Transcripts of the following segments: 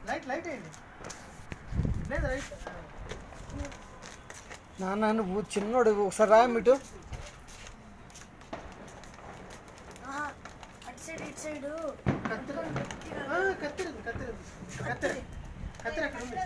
Light అయింది లేదు right. నాన్న నువ్వు చిన్నోడు ఒకసారి రా ఇటు. కత్తెర అక్కడ ఉంది.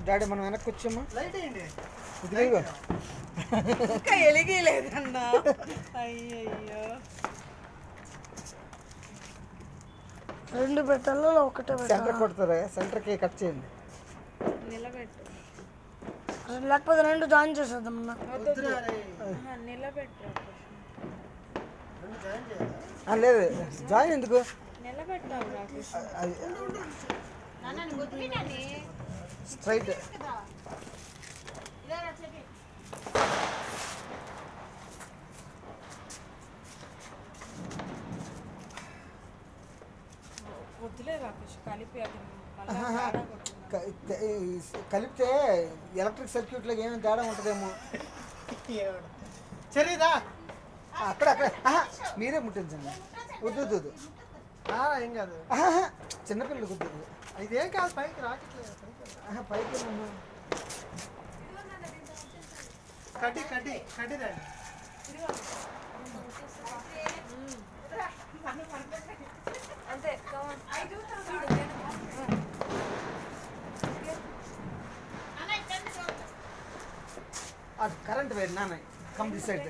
డాడీ మనం వెనక్కి వచ్చామా? లైట్ అయ్యండి ఇదిగో ఇంకా ఎలిగలేదన్నా. అయ్యయ్యో రెండు పెట్టాలో ఒకటే సెంటర్ కొడతారా? సెంటర్కి కట్ చేయండి. నిలబెట్టు. లేకపోతే రెండు జాయిన్ చేసేద్దాం అన్న. నిలబెట్టు. లేదు జాయిన్ ఎందుకు? నిలబెట్టావు రాకేష్. స్ట్రైట్ వద్దులే రాకేష్, కలిపి అది కలిపితే ఎలక్ట్రిక్ సర్క్యూట్లో ఏమైనా తేడా ఉంటుందేమో. చరీదా అక్కడ మీరే ముట్టించండి. వద్దు ఏం కాదు. చిన్నపిల్లలు వద్దు. ఇదేం కాదు పైకి రాకెట్లేదు. పైకి కడ్డీ రండి. అంతే. కరెంట్ వేరు నాన్న. Come this side.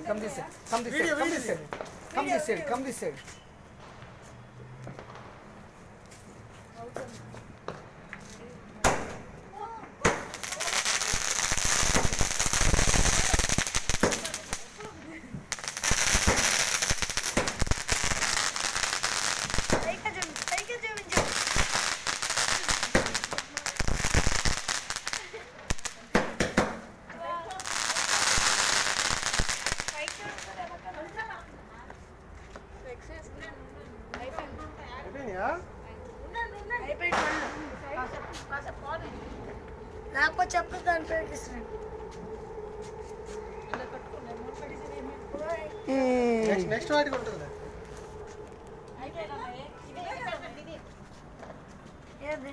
లేకపోతే చెప్పు దాని పేరు ఇస్తాను. నెక్స్ట్ వాటికి ఉంటుంది.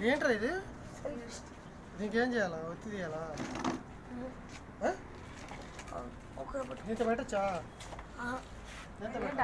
ఏంట్రా ఇది? నీకేం చేయాలా? ఒత్తి తీయాలా? ఇంత పెట్టచ్చా? ఎంత పెట్ట